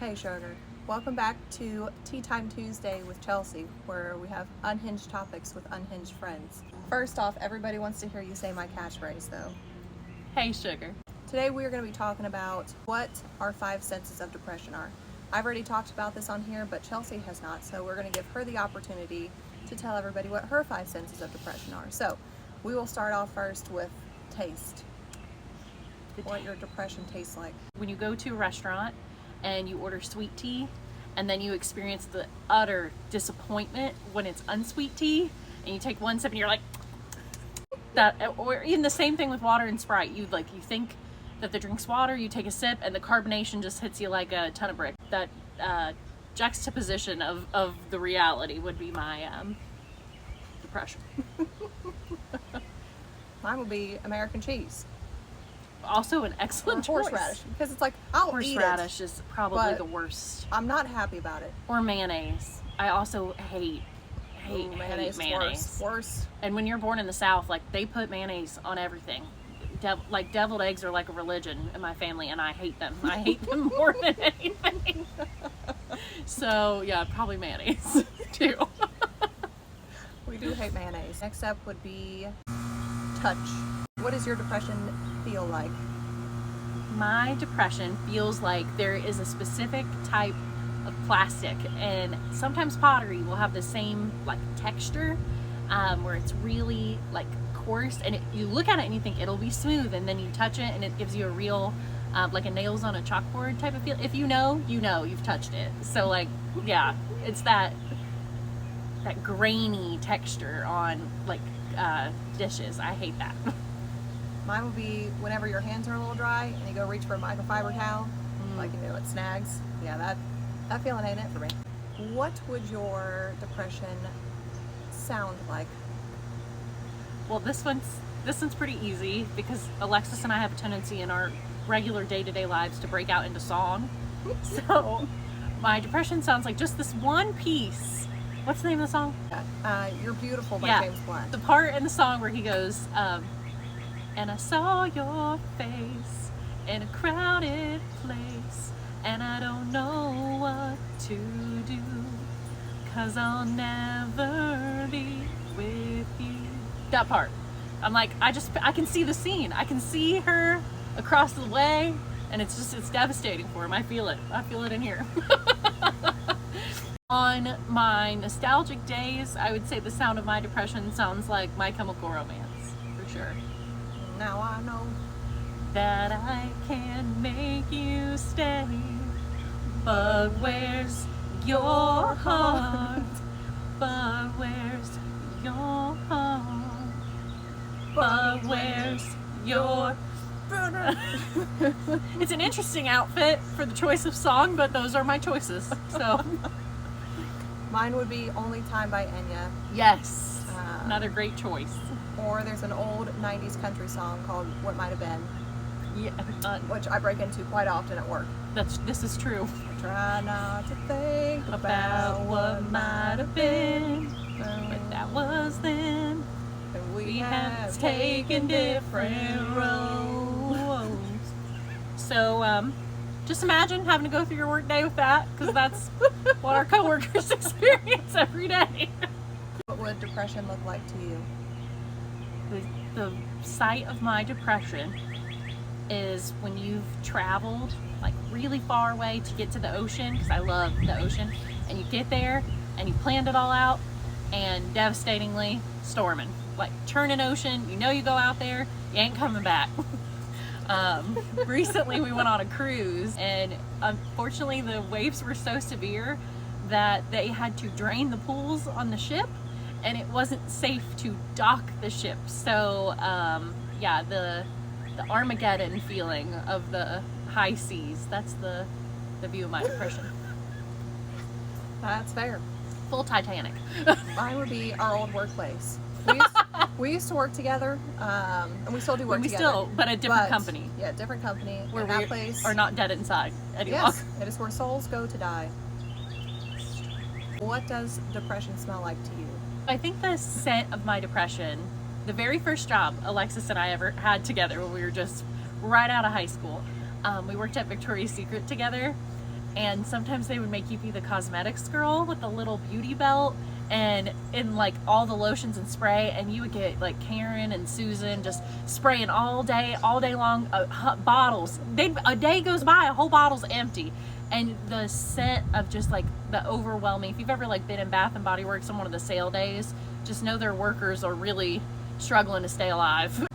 Hey Sugar, welcome back to Tea Time Tuesday with Chelsea, where we have unhinged topics with unhinged friends. First off, everybody wants to hear you say my catchphrase though. Hey Sugar. Today we are going to be talking about what our 5 senses of depression are. I've already talked about this on here, but Chelsea has not, so we're going to give her the opportunity to tell everybody what her 5 senses of depression are. So we will start off first with taste. What your depression tastes like. When you go to a restaurant and you order sweet tea and then you experience the utter disappointment when it's unsweet tea and you take one sip and you're like that, or even the same thing with water and Sprite. You think that the drink's water, you take a sip and the carbonation just hits you like a ton of brick. That juxtaposition of the reality would be my depression. Mine would be American cheese. Also an excellent choice. Horseradish, because it's like, I'll eat it. Horseradish is probably but the worst. I'm not happy about it. Or mayonnaise. I also hate Mayonnaise. Worse. And when you're born in the South, like, they put mayonnaise on everything. Deviled eggs are like a religion in my family, and I hate them. I hate them more than anything. So yeah, probably mayonnaise too. We do hate mayonnaise. Next up would be touch. What does your depression feel like? My depression feels like there is a specific type of plastic, and sometimes pottery will have the same like texture, where it's really like coarse, and you look at it and you think it'll be smooth, and then you touch it and it gives you a real like a nails on a chalkboard type of feel. If you know, you've touched it. So like, yeah, it's that grainy texture on like dishes. I hate that. Mine would be whenever your hands are a little dry and you go reach for a microfiber towel, like it snags. Yeah, that feeling ain't it for me. What would your depression sound like? Well, this one's pretty easy because Alexis and I have a tendency in our regular day-to-day lives to break out into song. So my depression sounds like just this one piece. What's the name of the song? You're Beautiful by James Blunt. The part in the song where he goes, and I saw your face in a crowded place, and I don't know what to do, 'cause I'll never be with you. That part. I'm like, I can see the scene. I can see her across the way, and it's devastating for him. I feel it in here. On my nostalgic days, I would say the sound of my depression sounds like My Chemical Romance, for sure. Now I know that I can make you stay, but where's your heart? But where's your heart? But where's your... It's an interesting outfit for the choice of song, but those are my choices. So mine would be Only Time by Enya. Yes, another great choice. Or there's an old 90s country song called What Might Have Been. Yeah, which I break into quite often at work. This is true. I try not to think about what might have been, but that was then. And we have taken different roads. So just imagine having to go through your work day with that, because that's what our coworkers experience every day. What would depression look like to you? The site of my depression is when you've traveled like really far away to get to the ocean, because I love the ocean, and you get there and you planned it all out, and devastatingly storming, like churning ocean. You go out there, you ain't coming back. Recently we went on a cruise, and unfortunately the waves were so severe that they had to drain the pools on the ship, and it wasn't safe to dock the ship. So yeah, the Armageddon feeling of the high seas, that's the view of my depression. That's fair. Full Titanic. Mine would be our old workplace. We used to work together, and we still do work together. But a different company. Yeah, different company. Where that we place are not dead inside anymore. Yes, it is where souls go to die. What does depression smell like to you? I think the scent of my depression, the very first job Alexis and I ever had together when we were just right out of high school, we worked at Victoria's Secret together, and sometimes they would make you be the cosmetics girl with the little beauty belt and in like all the lotions and spray, and you would get like Karen and Susan just spraying all day long, bottles. A day goes by, a whole bottle's empty, and the scent of just like the overwhelming. If you've ever like been in Bath and Body Works on one of the sale days, just know their workers are really struggling to stay alive.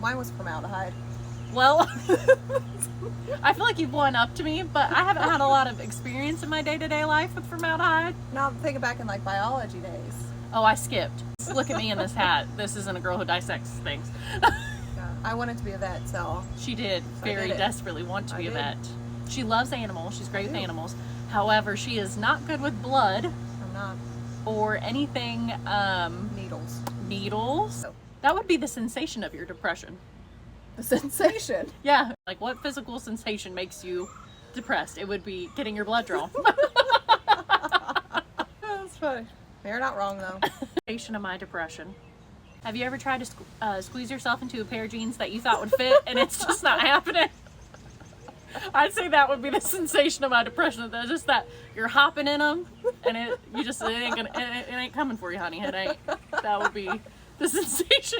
Mine was formaldehyde. Well, I feel like you've won up to me, but I haven't had a lot of experience in my day-to-day life with formaldehyde. Now I'm thinking back in like biology days. Oh, I skipped. Look at me in this hat. This isn't a girl who dissects things. Yeah, I wanted to be a vet, so She did very did it. desperately want to I be a did. vet. She loves animals. She's great with do. animals. However, she is not good with blood I'm not. or anything Needles. needles. Oh. That would be the sensation of your depression. The sensation. Yeah. Like, what physical sensation makes you depressed? It would be getting your blood drawn. That's funny. You're not wrong though. Sensation of my depression. Have you ever tried to squeeze yourself into a pair of jeans that you thought would fit and it's just not happening? I'd say that would be the sensation of my depression. That's just that you're hopping in them and it ain't coming for you, honey. It ain't. That would be the sensation.